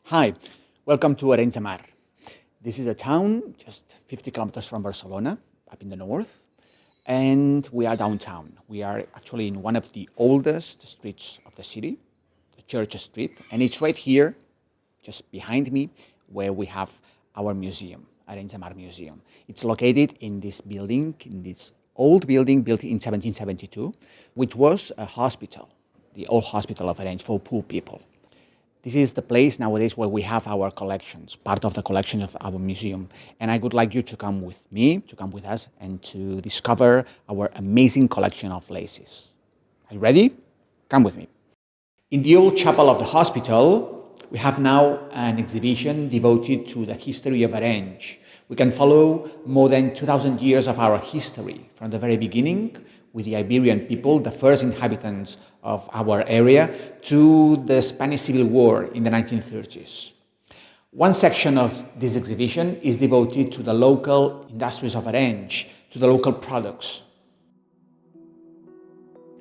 Hi, welcome to Arenys de Mar. This is a town just 50 kilometers from Barcelona, up in the north, and we are downtown. We are actually in one of the oldest streets of the city, the Church Street, and it's right here, just behind me, where we have our museum, Arenys de Mar Museum. It's located in this building, in this old building built in 1772, which was a hospital, the old hospital of Arenys for poor people. This is the place nowadays where we have our collections, part of the collection of our museum. And I would like you to come with me, to come with us, and to discover our amazing collection of laces. Are you ready? Come with me. In the old chapel of the hospital, we have now an exhibition devoted to the history of Arenys. We can follow more than 2,000 years of our history, from the very beginning, with the Iberian people, the first inhabitants of our area, to the Spanish Civil War in the 1930s. One section of this exhibition is devoted to the local industries of Arenys, to the local products.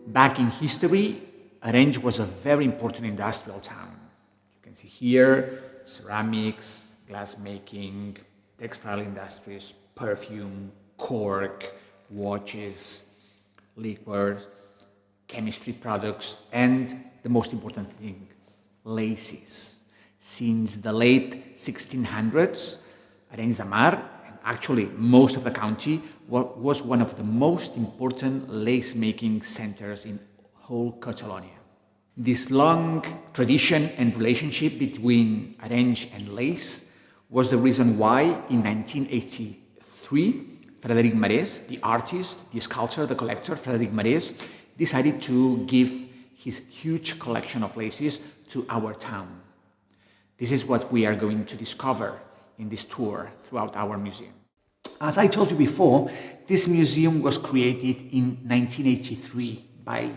Back in history, Arenys was a very important industrial town. You can see here ceramics, glass making, textile industries, perfume, cork, watches, liquors, chemistry products, and the most important thing, laces. Since the late 1600s, Arenys de Mar, and actually most of the county, was one of the most important lace-making centers in whole Catalonia. This long tradition and relationship between Arenys and lace was the reason why in 1983, Frederic Marès, the artist, the sculptor, the collector, Frederic Marès, decided to give his huge collection of laces to our town. This is what we are going to discover in this tour throughout our museum. As I told you before, this museum was created in 1983 by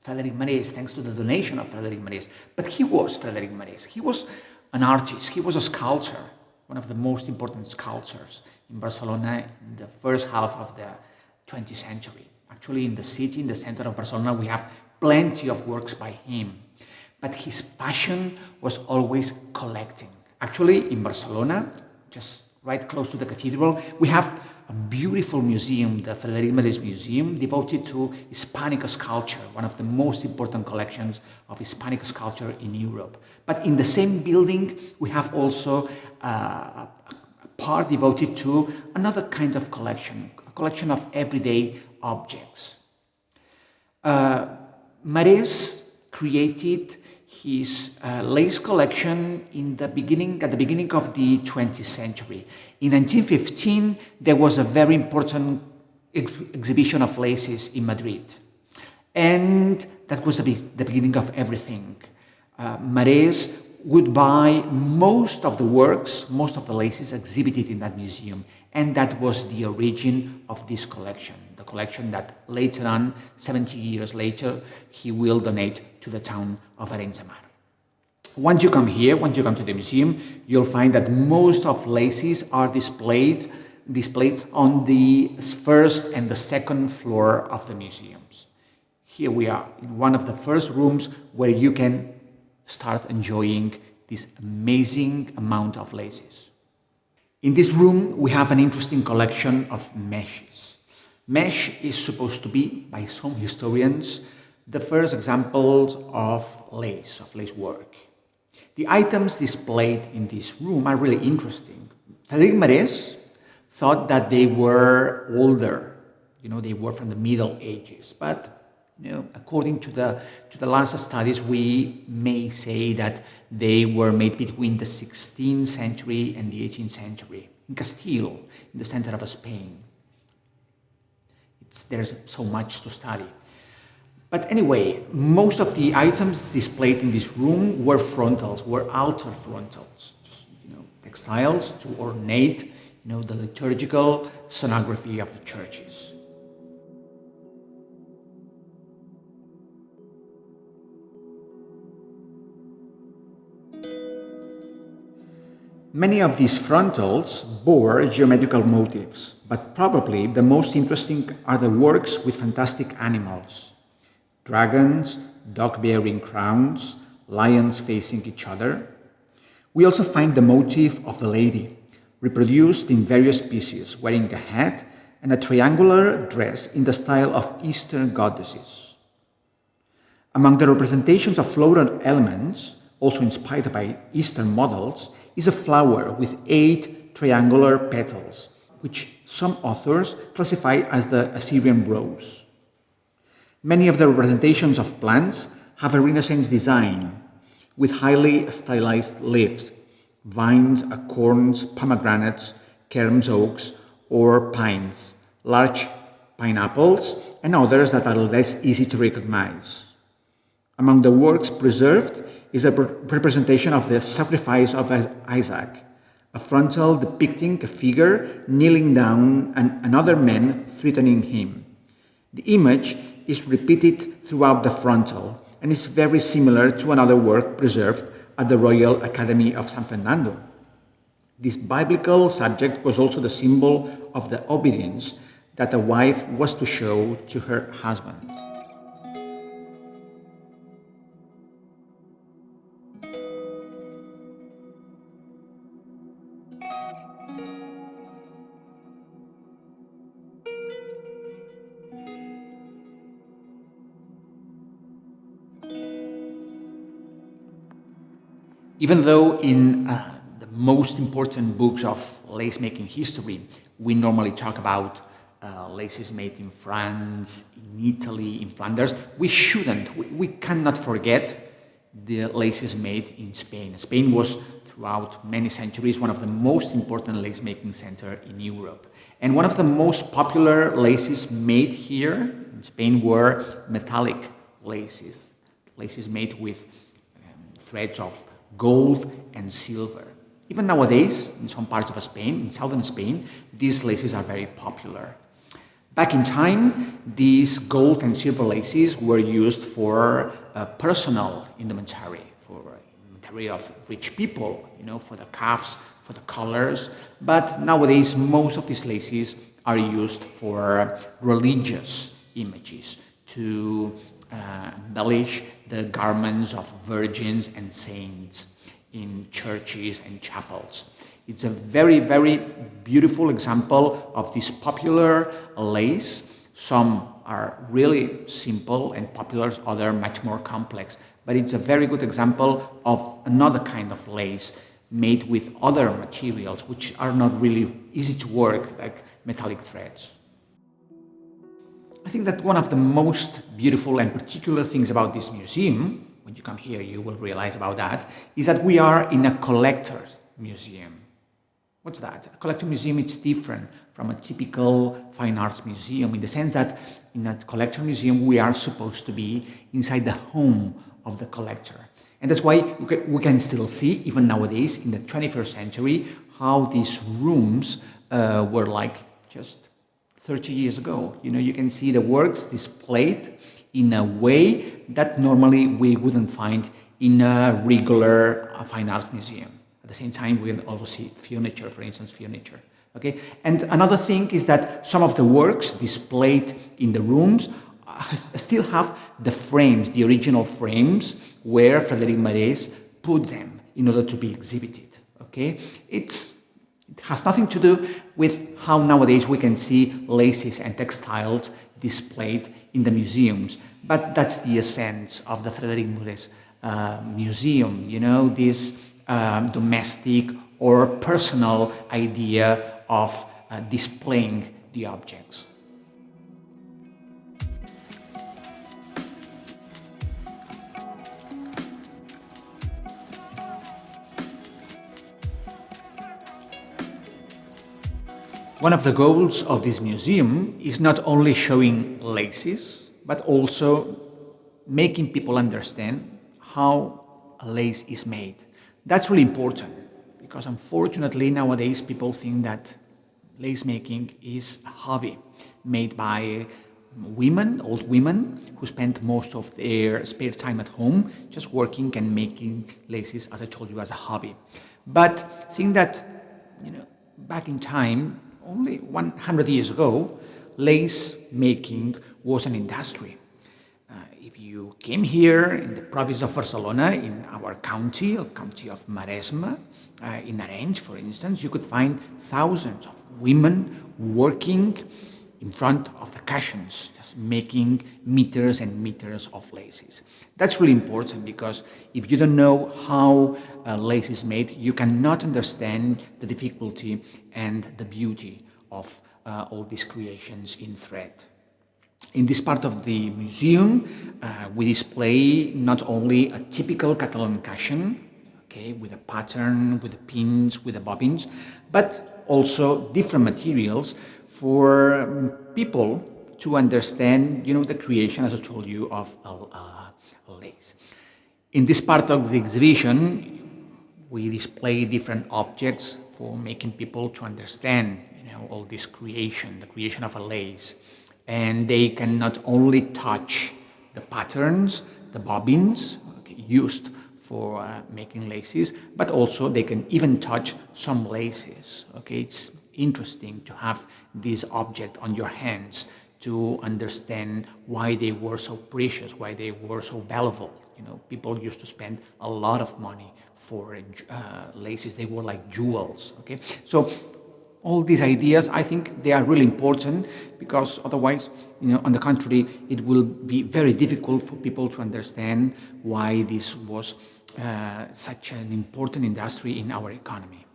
Frederic Marès, thanks to the donation of Frederic Marès. But he was Frederic Marès. He was an artist. He was a sculptor, one of the most important sculptors in Barcelona in the first half of the 20th century. Actually, in the city, in the center of Barcelona, we have plenty of works by him. But his passion was always collecting. Actually, in Barcelona, just right close to the cathedral, we have a beautiful museum, the Frederic Marès Museum, devoted to Hispanic sculpture, one of the most important collections of Hispanic sculpture in Europe. But in the same building, we have also a part devoted to another kind of collection, a collection of everyday objects. Marès created his lace collection at the beginning of the 20th century. In 1915, there was a very important exhibition of laces in Madrid. And that was the beginning of everything. Marès would buy most of the works, most of the laces exhibited in that museum. And that was the origin of this collection, the collection that later on, 70 years later, he will donate to the town of Arenys de Mar. Once you come here, once you come to the museum, you'll find that most of laces are displayed on the first and the second floor of the museums. Here we are in one of the first rooms where you can start enjoying this amazing amount of laces. In this room, we have an interesting collection of meshes. Mesh is supposed to be, by some historians, the first examples of lace work. The items displayed in this room are really interesting. Frederic Marès thought that they were older, they were from the Middle Ages, but according to the last studies, we may say that they were made between the 16th century and the 18th century in Castile, in the center of Spain. There's so much to study. But anyway, most of the items displayed in this room were frontals, were altar frontals, just, textiles to ornate, the liturgical sonography of the churches. Many of these frontals bore geometrical motifs, but probably the most interesting are the works with fantastic animals. Dragons, dog-bearing crowns, lions facing each other. We also find the motif of the lady, reproduced in various pieces, wearing a hat and a triangular dress in the style of Eastern goddesses. Among the representations of floral elements, also inspired by Eastern models, is a flower with 8 triangular petals, which some authors classify as the Assyrian rose. Many of the representations of plants have a Renaissance design, with highly stylized leaves, vines, acorns, pomegranates, kermes, oaks, or pines, large pineapples, and others that are less easy to recognize. Among the works preserved is a representation of the sacrifice of Isaac, a frontal depicting a figure kneeling down and another man threatening him. The image is repeated throughout the frontal and is very similar to another work preserved at the Royal Academy of San Fernando. This biblical subject was also the symbol of the obedience that a wife was to show to her husband. Even though in the most important books of lace-making history, we normally talk about laces made in France, in Italy, in Flanders, we shouldn't, we cannot forget the laces made in Spain. Spain was, throughout many centuries, one of the most important lace-making centers in Europe. And one of the most popular laces made here in Spain were metallic laces, laces made with threads of gold and silver. Even nowadays, in some parts of Spain, in southern Spain, these laces are very popular. Back in time, these gold and silver laces were used for personal indumentary, for indumentary of rich people, for the cuffs, for the collars. But nowadays, most of these laces are used for religious images, to embellish the garments of virgins and saints in churches and chapels. It's a very, very beautiful example of this popular lace. Some are really simple and popular, others much more complex. But it's a very good example of another kind of lace made with other materials which are not really easy to work, like metallic threads. I think that one of the most beautiful and particular things about this museum, when you come here you will realize about that, is that we are in a collector's museum. What's that? A collector museum is different from a typical fine arts museum in the sense that in a collector museum we are supposed to be inside the home of the collector. And that's why we can still see, even nowadays in the 21st century, how these rooms were like just 30 years ago. You can see the works displayed in a way that normally we wouldn't find in a regular fine arts museum. At the same time, we can also see furniture, for instance, furniture. Okay? And another thing is that some of the works displayed in the rooms still have the frames, the original frames, where Frédéric Marès put them in order to be exhibited. Okay? It has nothing to do with how nowadays we can see laces and textiles displayed in the museums, but that's the essence of the Frédéric Marès museum, this domestic or personal idea of displaying the objects. One of the goals of this museum is not only showing laces, but also making people understand how a lace is made. That's really important, because unfortunately nowadays people think that lace making is a hobby made by women, old women, who spend most of their spare time at home just working and making laces, as I told you, as a hobby. But think that, back in time, only 100 years ago, lace making was an industry. If you came here in the province of Barcelona, in our county of Maresme, in Arenys, for instance, you could find thousands of women working in front of the caissons, just making meters and meters of laces. That's really important because if you don't know how lace is made, you cannot understand the difficulty and the beauty of all these creations in thread. In this part of the museum, we display not only a typical Catalan caixon, okay, with a pattern, with the pins, with the bobbins, but also different materials for people to understand, the creation, as I told you, of a lace. In this part of the exhibition, we display different objects for making people to understand, all this creation, the creation of a lace. And they can not only touch the patterns, the bobbins, used for making laces, but also they can even touch some laces. Okay, it's interesting to have this object on your hands to understand why they were so precious, why they were so valuable. People used to spend a lot of money for laces. They were like jewels. Okay, so all these ideas, I think they are really important because otherwise, on the contrary, it will be very difficult for people to understand why this was such an important industry in our economy.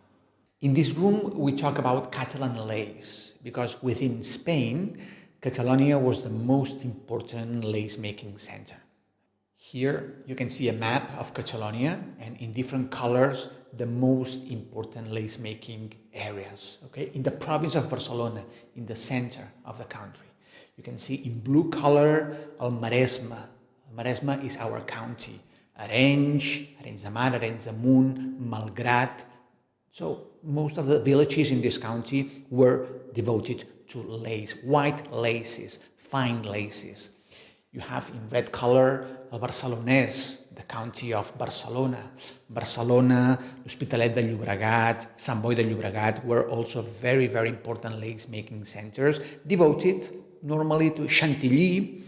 In this room, we talk about Catalan lace because within Spain, Catalonia was the most important lace-making center. Here you can see a map of Catalonia and in different colors the most important lace-making areas. Okay, in the province of Barcelona, in the center of the country, you can see in blue color El Maresme. El Maresme is our county. Arenys de Mar, Arenys de Malgrat. So most of the villages in this county were devoted to lace, white laces, fine laces. You have in red color El Barcelonès, the county of Barcelona. Barcelona, l'Hospitalet de Llobregat, Sant Boi de Llobregat were also very, very important lace-making centers devoted normally to Chantilly,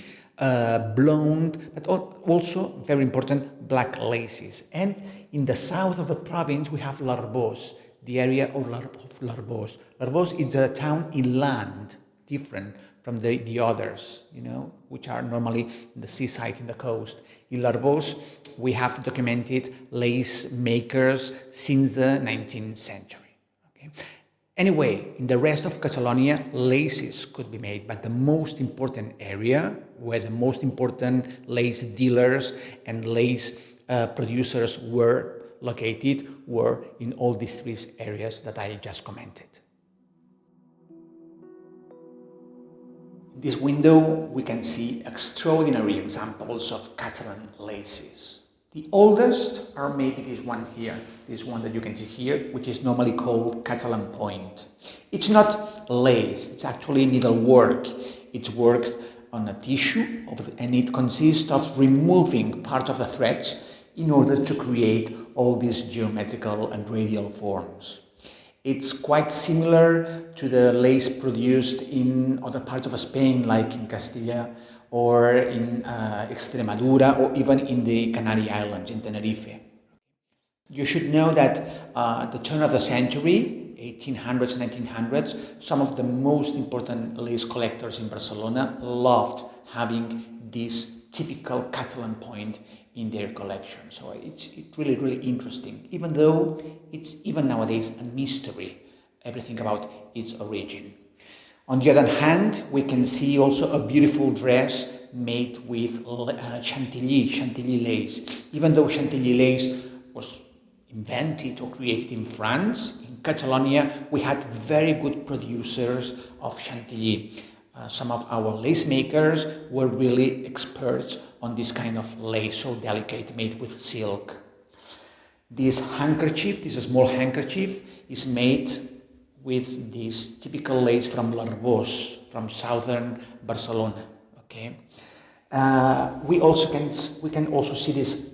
blonde, but also very important black laces. And in the south of the province, we have l'Arboç, the area of l'Arboç. L'Arboç is a town inland, different from the others, which are normally in the seaside, in the coast. In l'Arboç, we have documented lace makers since the 19th century. Okay? Anyway, in the rest of Catalonia, laces could be made, but the most important area where the most important lace dealers and lace producers were located were in all these three areas that I just commented. In this window, we can see extraordinary examples of Catalan laces. The oldest are maybe this one here, this one that you can see here, which is normally called Catalan point. It's not lace, it's actually needlework. It's worked on a tissue and it consists of removing part of the threads in order to create all these geometrical and radial forms. It's quite similar to the lace produced in other parts of Spain, like in Castilla or in Extremadura, or even in the Canary Islands, in Tenerife. You should know that at the turn of the century, 1800s, 1900s, some of the most important lace collectors in Barcelona loved having this typical Catalan point in their collection. So it's really, really interesting, even though it's even nowadays a mystery, everything about its origin. On the other hand, we can see also a beautiful dress made with Chantilly lace. Even though Chantilly lace was invented or created in France, in Catalonia we had very good producers of Chantilly. Some of our lace makers were really experts on this kind of lace, so delicate, made with silk. This handkerchief, this small handkerchief, is made with this typical lace from l'Arboç, from southern Barcelona. Okay, we can also see this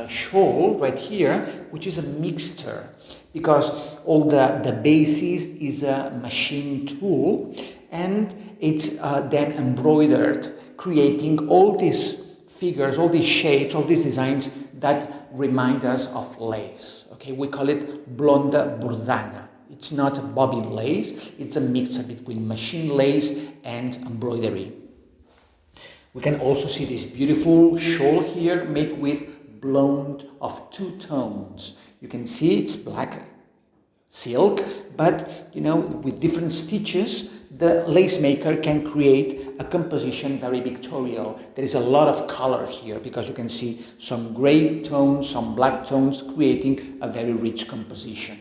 shawl right here, which is a mixture, because all the basis is a machine tool, and it's then embroidered, creating all these figures, all these shapes, all these designs that remind us of lace. Okay, we call it blonda burdana. It's not bobbin lace, it's a mix between machine lace and embroidery. We can also see this beautiful shawl here made with blonde of two tones. You can see it's black silk, but with different stitches, the lace maker can create a composition very pictorial. There is a lot of color here because you can see some gray tones, some black tones, creating a very rich composition.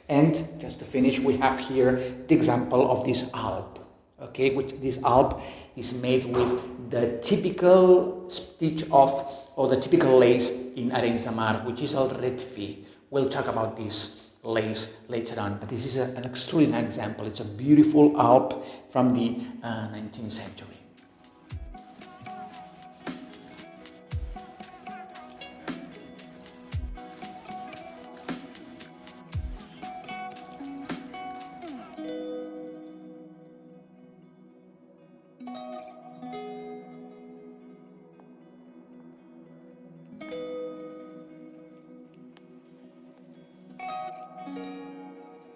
And just to finish, we have here the example of this alp. Okay, which this alp is made with the typical stitch or the typical lace in Arenys de Mar, which is a red fee. We'll talk about this lace later on, but this is an extraordinary example. It's a beautiful alp from the 19th century.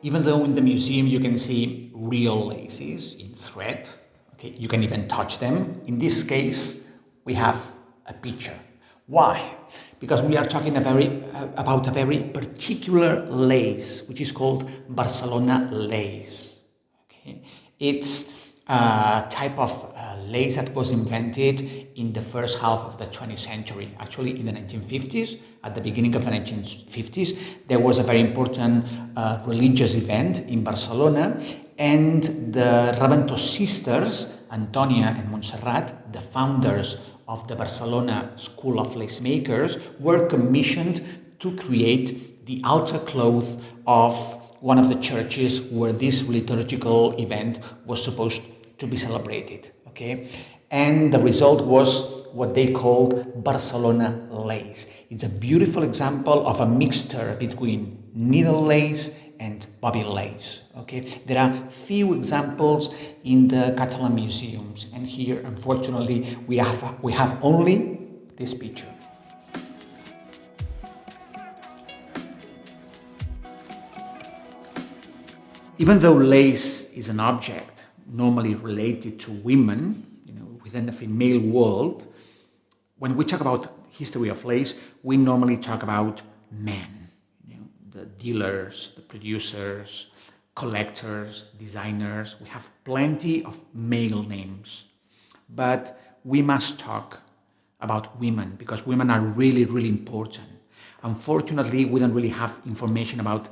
Even though in the museum you can see real laces in thread, okay, you can even touch them. In this case, we have a picture. Why? Because we are talking about a very particular lace, which is called Barcelona lace. Okay? It's a type of lace that was invented in the first half of the 20th century. Actually, in the 1950s, at the beginning of the 1950s, there was a very important religious event in Barcelona, and the Raventós sisters, Antonia and Montserrat, the founders of the Barcelona School of Lace Makers, were commissioned to create the altar cloth of one of the churches where this liturgical event was supposed to be celebrated. Okay? And the result was what they called Barcelona lace. It's a beautiful example of a mixture between needle lace and bobbin lace. Okay? There are few examples in the Catalan museums, and here, unfortunately, we have only this picture. Even though lace is an object normally related to women, within the female world, when we talk about history of lace, we normally talk about men, the dealers, the producers, collectors, designers. We have plenty of male names, but we must talk about women because women are really, really important. Unfortunately, we don't really have information about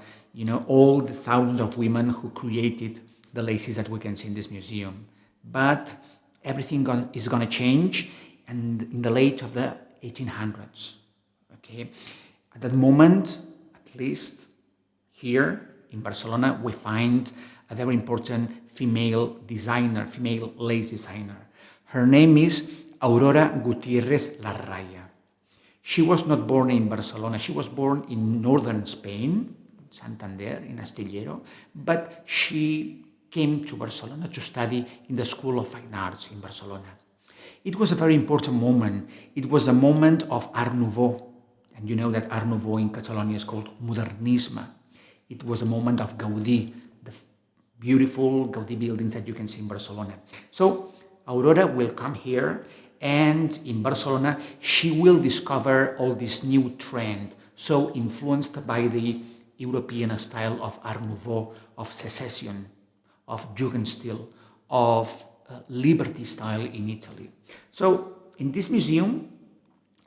all the thousands of women who created the laces that we can see in this museum. But everything is going to change, and in the late of the 1800s. Okay, at that moment, at least here in Barcelona, we find a very important female designer, female lace designer. Her name is Aurora Gutiérrez Larraya. She was not born in Barcelona. She was born in northern Spain, Santander, in Astillero, but she came to Barcelona to study in the School of Fine Arts in Barcelona. It was a very important moment. It was a moment of Art Nouveau, and you know that Art Nouveau in Catalonia is called Modernisme. It was a moment of Gaudí, the beautiful Gaudí buildings that you can see in Barcelona. So Aurora will come here, and in Barcelona she will discover all this new trend, so influenced by the European style of Art Nouveau, of Secession, of Jugendstil, of Liberty style in Italy. So in this museum,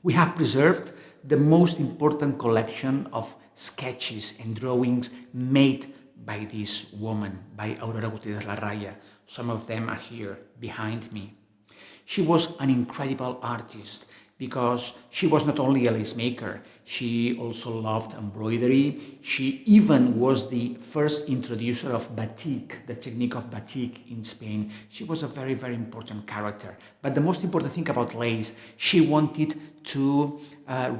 we have preserved the most important collection of sketches and drawings made by this woman, by Aurora Gutiérrez Larraya. Some of them are here behind me. She was an incredible artist because she was not only a lace maker, she also loved embroidery. She even was the first introducer of batik, the technique of batik in Spain. She was a very, very important character. But the most important thing about lace, she wanted to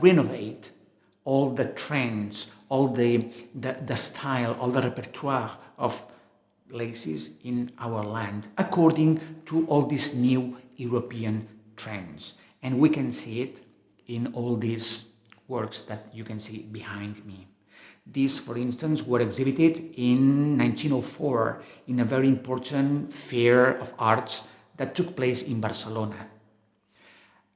renovate all the trends, all the style, all the repertoire of laces in our land according to all these new European trends. And we can see it in all these works that you can see behind me. These, for instance, were exhibited in 1904 in a very important fair of arts that took place in Barcelona.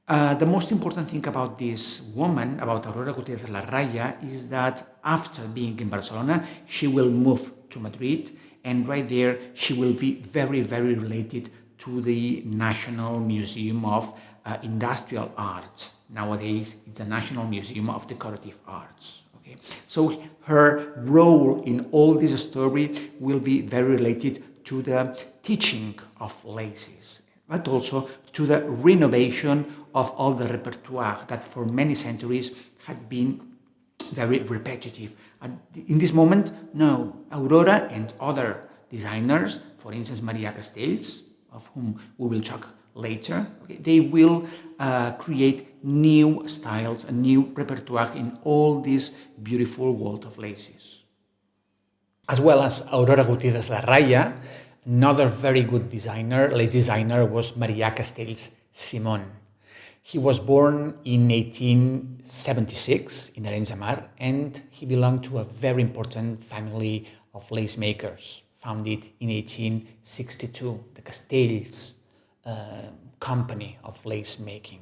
The most important thing about this woman, about Aurora Gutiérrez Larraya, is that after being in Barcelona, she will move to Madrid, and right there she will be very, very related to the National Museum of Industrial Arts. Nowadays, it's the National Museum of Decorative Arts. Okay? So her role in all this story will be very related to the teaching of laces, but also to the renovation of all the repertoire that for many centuries had been very repetitive. And in this moment, no, Aurora and other designers, for instance, Maria Castells, of whom we will talk later, okay, they will create new styles, a new repertoire in all this beautiful world of laces. As well as Aurora Gutiérrez Larraya, another very good designer, lace designer, was Maria Castells Simón. He was born in 1876 in Arenys de Mar, and he belonged to a very important family of lace makers, founded in 1862, the Castells company of lace making.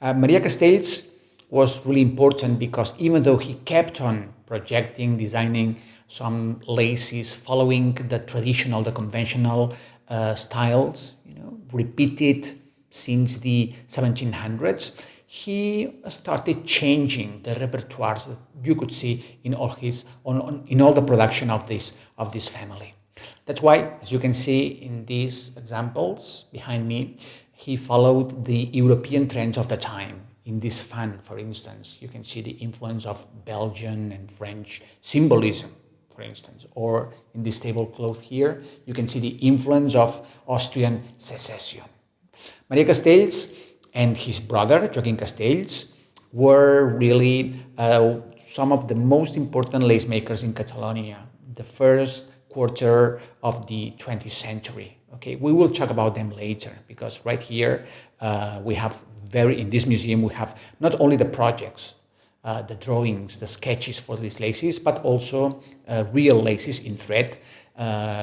Maria Castells was really important because even though he kept on projecting, designing some laces following the traditional, the conventional styles, repeated since the 1700s, he started changing the repertoires that you could see in all the production of this family. That's why, as you can see in these examples behind me, he followed the European trends of the time. In this fan, for instance, you can see the influence of Belgian and French symbolism, for instance, or in this tablecloth here, you can see the influence of Austrian secession. Maria Castells and his brother, Joaquim Castells, were really some of the most important lace makers in Catalonia, the first quarter of the 20th century. Okay, we will talk about them later, because right here in this museum we have not only the projects, the drawings, the sketches for these laces, but also real laces in thread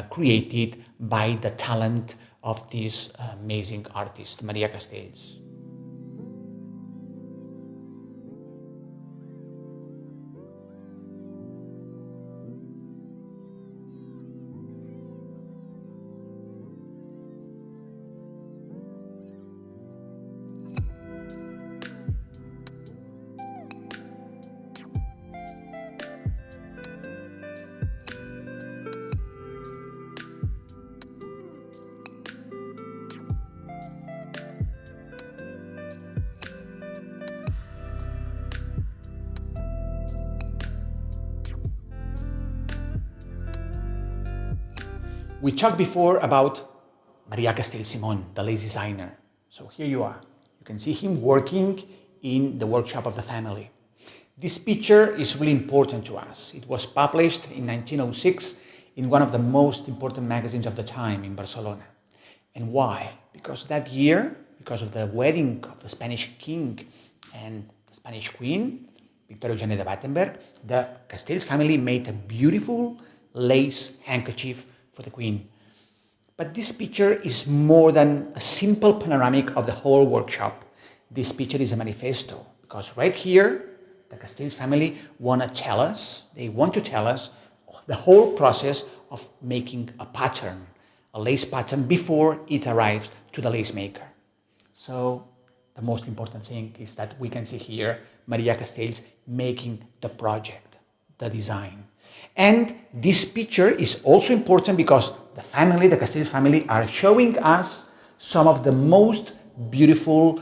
created by the talent of this amazing artist, Maria Castells. We talked before about Maria Castells Simón, the lace designer. So here you are. You can see him working in the workshop of the family. This picture is really important to us. It was published in 1906 in one of the most important magazines of the time in Barcelona. And why? Because that year, because of the wedding of the Spanish king and the Spanish queen, Victoria Eugenia de Battenberg, the Castells family made a beautiful lace handkerchief for the queen. But this picture is more than a simple panoramic of the whole workshop. This picture is a manifesto, because right here, the Castells family want to tell us the whole process of making a pattern, a lace pattern, before it arrives to the lace maker. So the most important thing is that we can see here Maria Castells making the project, the design. And this picture is also important because the Castells family, are showing us some of the most beautiful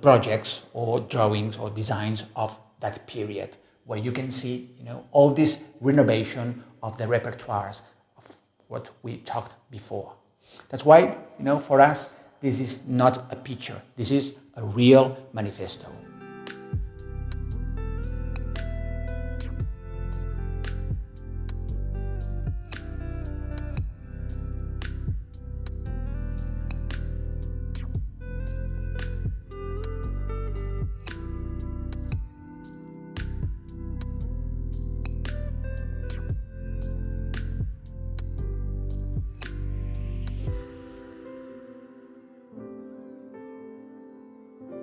projects or drawings or designs of that period, where you can see, all this renovation of the repertoires of what we talked before. That's why, for us, this is not a picture. This is a real manifesto.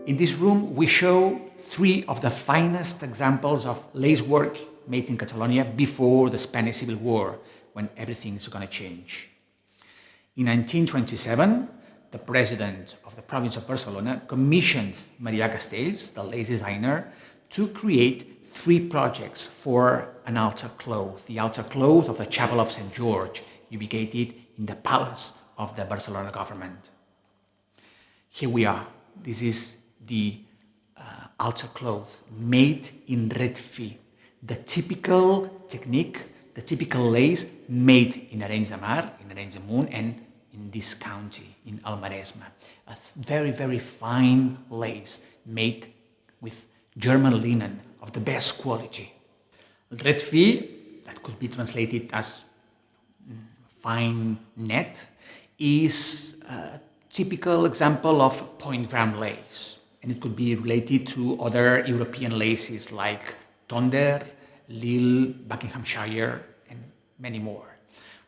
In this room, we show 3 of the finest examples of lace work made in Catalonia before the Spanish Civil War, when everything is going to change. In 1927, the president of the province of Barcelona commissioned Maria Castells, the lace designer, to create 3 projects for an altar cloth, the altar cloth of the Chapel of St. George, ubicated in the palace of the Barcelona government. Here we are. This is the altar cloth made in red fi, the typical technique, the typical lace made in Arenys de Mar, in Arenys de Mar, and in this county, in Almaresme. A very, very fine lace made with German linen of the best quality. Red fi, that could be translated as fine net, is a typical example of point ground lace. And it could be related to other European laces like Tonder, Lille, Buckinghamshire, and many more.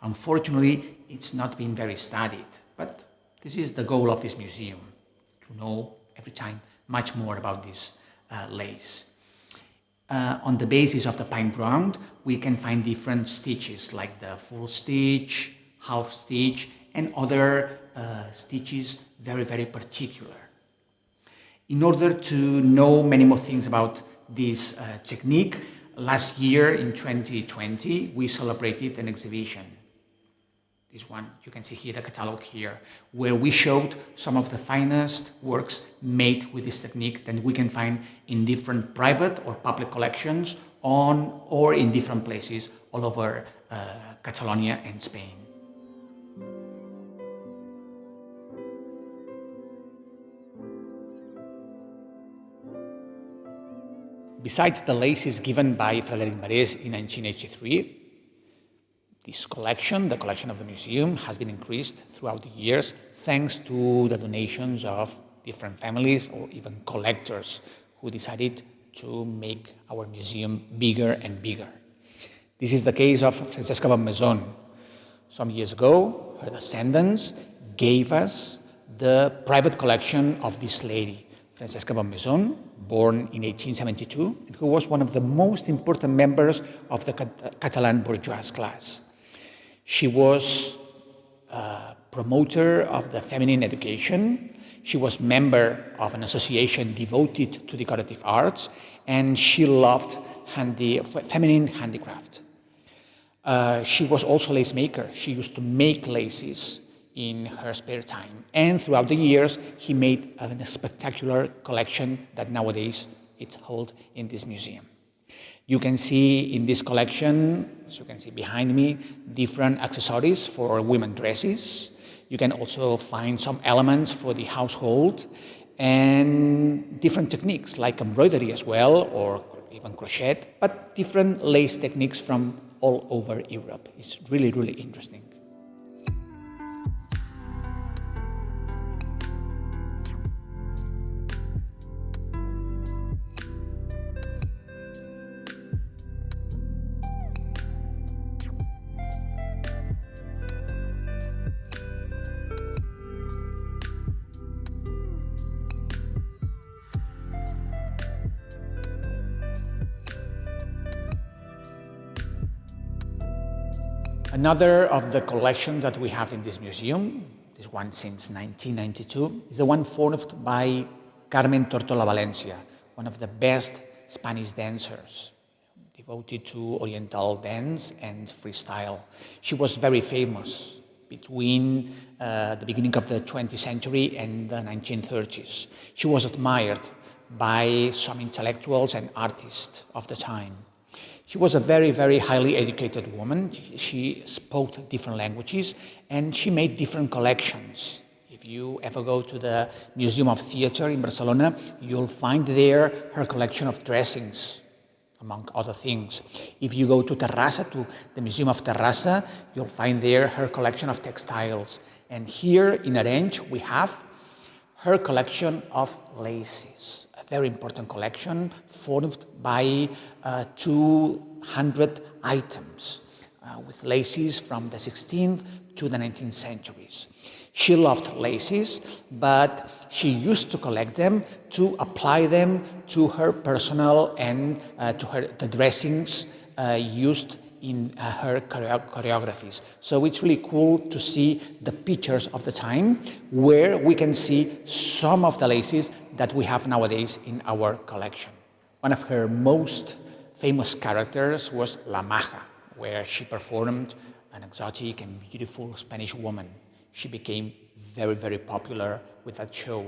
Unfortunately, it's not been very studied, but this is the goal of this museum, to know every time much more about this lace. On the basis of the pine ground, we can find different stitches like the full stitch, half stitch, and other stitches very, very particular. In order to know many more things about this technique, last year in 2020, we celebrated an exhibition. This one, you can see here the catalog here, where we showed some of the finest works made with this technique that we can find in different private or public collections or in different places all over Catalonia and Spain. Besides the laces given by Frederic Marès in 1983, this collection, the collection of the museum, has been increased throughout the years thanks to the donations of different families or even collectors who decided to make our museum bigger and bigger. This is the case of Francesca Bonmaison. Some years ago, her descendants gave us the private collection of this lady, Francesca Bonmaison, born in 1872, and who was one of the most important members of the Catalan bourgeois class. She was a promoter of the feminine education. She was member of an association devoted to decorative arts, and she loved feminine handicraft. She was also a lace maker. She used to make laces in her spare time. And throughout the years, he made a spectacular collection that nowadays it's held in this museum. You can see in this collection, as you can see behind me, different accessories for women dresses. You can also find some elements for the household and different techniques like embroidery as well, or even crochet, but different lace techniques from all over Europe. It's really, really interesting. Another of the collections that we have in this museum, this one since 1992, is the one formed by Carmen Tortola Valencia, one of the best Spanish dancers, devoted to Oriental dance and freestyle. She was very famous between the beginning of the 20th century and the 1930s. She was admired by some intellectuals and artists of the time. She was a very, very highly educated woman. She spoke different languages and she made different collections. If you ever go to the Museum of Theatre in Barcelona, you'll find there her collection of dressings, among other things. If you go to Terrassa, to the Museum of Terrassa, you'll find there her collection of textiles. And here in Arenys, we have her collection of laces, a very important collection formed by 200 items with laces from the 16th to the 19th centuries. She loved laces, but she used to collect them to apply them to her personal and the dressings used in her choreographies. So it's really cool to see the pictures of the time where we can see some of the laces that we have nowadays in our collection. One of her most famous characters was La Maja, where she performed an exotic and beautiful Spanish woman. She became very, very popular with that show,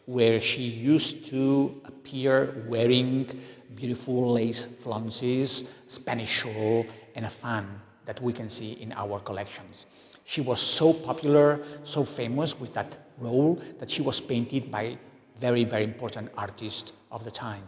where she used to appear wearing beautiful lace flounces, Spanish shawl, and a fan that we can see in our collections. She was so popular, so famous with that role that she was painted by very, very important artists of the time.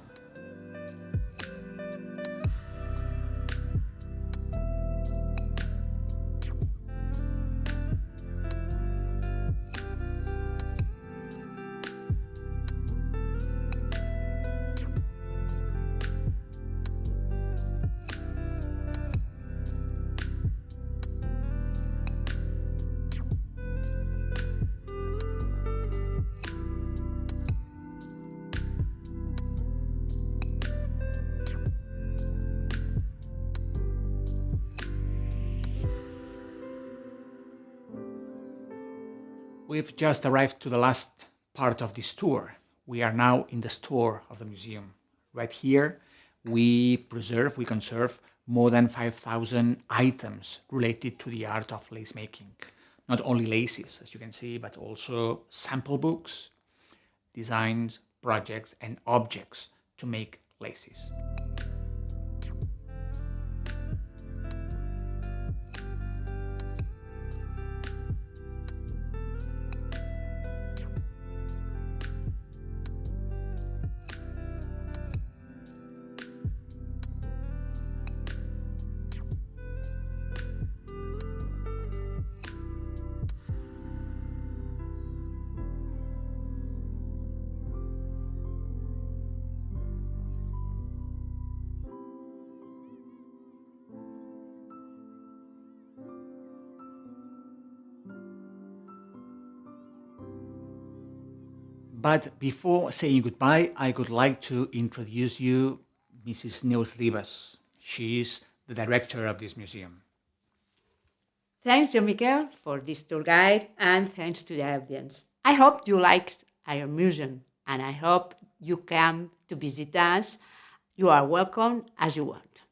We've just arrived to the last part of this tour. We are now in the store of the museum. Right here, we conserve more than 5,000 items related to the art of lace making. Not only laces, as you can see, but also sample books, designs, projects, and objects to make laces. But before saying goodbye, I would like to introduce you Mrs. Neus Ribas. She is the director of this museum. Thanks, John Miquel, for this tour guide, and thanks to the audience. I hope you liked our museum, and I hope you come to visit us. You are welcome as you want.